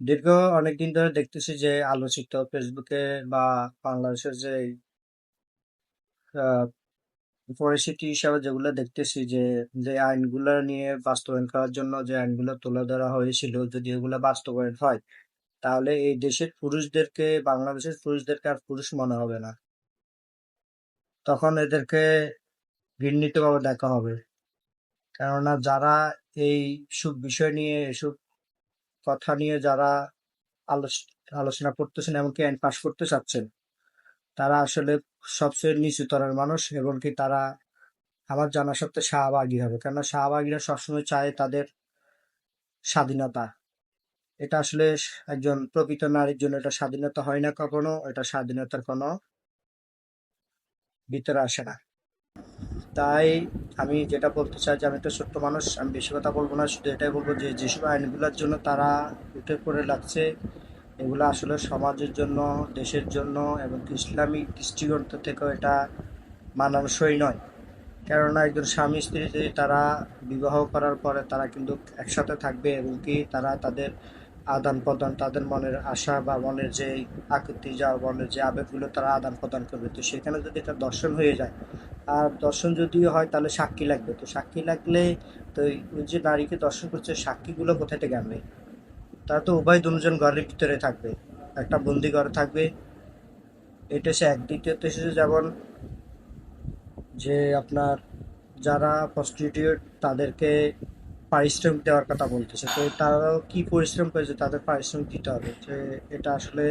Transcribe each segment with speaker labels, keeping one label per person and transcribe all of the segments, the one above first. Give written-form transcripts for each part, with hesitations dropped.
Speaker 1: দীর্ঘ অনেকদিন ধরে দেখতেছি যে আলোচিত ফেসবুকে বা বাংলাদেশের যে আহ, পরিস্থিতি হিসাবে যেগুলো দেখতেছি যে যে আইনগুলো নিয়ে বাস্তবায়ন করার জন্য যে আইনগুলো তুলে ধরা হয়েছিল যদি এগুলো বাস্তবায়ন হয় তাহলে এই দেশের পুরুষদেরকে বাংলাদেশের পুরুষদেরকে আর পুরুষ মনে হবে না। তখন এদেরকে ঘৃণিতভাবে দেখা হবে। কেননা যারা এই সব বিষয় নিয়ে এসব কথা নিয়ে যারা আলোচনা করতেছেন এমনকি আইন পাশ করতে চাচ্ছেন, তারা আসলে সবচেয়ে নিচু তরের মানুষ এবং কি তারা আমার জানা সত্ত্বে শাহবাগী হবে। কেননা শাহবাগীরা সবসময় চায় তাদের স্বাধীনতা। এটা আসলে একজন প্রকৃত নারীর জন্য এটা স্বাধীনতা হয় না কখনো, এটা স্বাধীনতার কোনো ভিতরে আসে না। তাই আমি যেটা বলতে চাই যে আমি একটা ছোট্ট মানুষ, আমি বেশি কথা বলবো না, শুধু এটাই বলবো যে যেসব আইনগুলোর জন্য তারা উঠে পড়ে লাগছে এগুলো আসলে সমাজের জন্য, দেশের জন্য এবং কি ইসলামিক দৃষ্টিকোণ থেকেও এটা মানানসই নয়। কেননা একজন স্বামী স্ত্রী যদি তারা বিবাহ করার পরে তারা কিন্তু একসাথে থাকবে এবং কি তারা তাদের আদান প্রদান, তাদের মনের আশা বা মনের যে আকুতি যা মনের যে আবেগগুলো তারা আদান প্রদান করবে। তো সেখানে যদি এটা দর্শন হয়ে যায়, আর দর্শন যদিও হয় তাহলে সাক্ষী লাগবে। তো সাক্ষী লাগলে তো ওই যে নারীকে দর্শন করছে সাক্ষীগুলো কোথায় থেকে আনবে? তারা তো উভয় দুজন ঘরের ভিতরে থাকবে, একটা বন্দি ঘরে থাকবে। এটা সে এক। দ্বিতীয়ত এসেছে যেমন যে আপনার যারা প্রস্টিটিউট তাদেরকে পারিশ্রমিক দেওয়ার কথা বলতেছে, তো তারাও কি পরিশ্রম করেছে তাদের পারিশ্রমিক দিতে হবে। যে এটা আসলে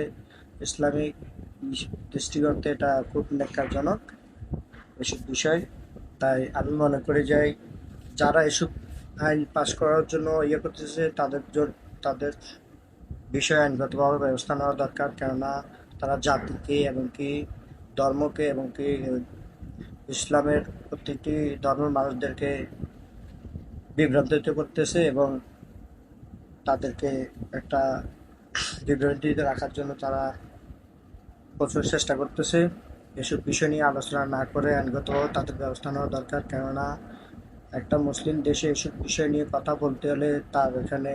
Speaker 1: ইসলামিক দৃষ্টিকোণ থেকে এটা খুব ন্যাক্কারজনক এসব বিষয়। তাই আমি মনে করি যে যারা এসব আইন পাশ করার জন্য ইয়ে করতেছে তাদের বিষয়ে আইনগতভাবে ব্যবস্থা নেওয়া দরকার। কেননা তারা জাতিকে এবং কি ধর্মকে এবং কি ইসলামের প্রতিটি ধর্মের মানুষদেরকে বিভ্রান্তিত করতেছে এবং তাদেরকে একটা বিভ্রান্তিতে রাখার জন্য তারা প্রচুর চেষ্টা করতেছে। এসব বিষয় নিয়ে আলোচনা না করে আইনগতভাবে তাদের ব্যবস্থা নেওয়া দরকার। কেননা একটা মুসলিম দেশে এসব বিষয় নিয়ে কথা বলতে হলে তার এখানে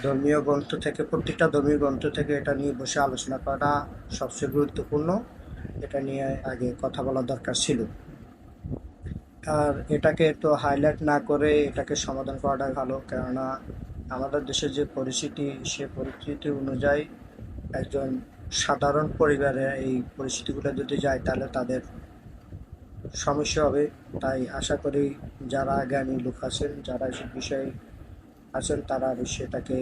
Speaker 1: ধর্মীয় গ্রন্থ থেকে, প্রত্যেকটা ধর্মীয় গ্রন্থ থেকে এটা নিয়ে বসে আলোচনা করাটা সবচেয়ে গুরুত্বপূর্ণ। এটা নিয়ে আগে কথা বলা দরকার ছিল। আর এটাকে তো হাইলাইট না করে এটাকে সমাধান করাটাই ভালো। কেননা আমাদের দেশের যে পরিস্থিতি, সে পরিস্থিতি অনুযায়ী একজন সাধারণ পরিবারে এই পরিস্থিতিগুলো যদি যায় তাহলে তাদের সমস্যা হবে। তাই আশা করি যারা জ্ঞানী লোক আছেন, যারা এসব বিষয়ে আছেন, তারা অবশ্যই এটাকে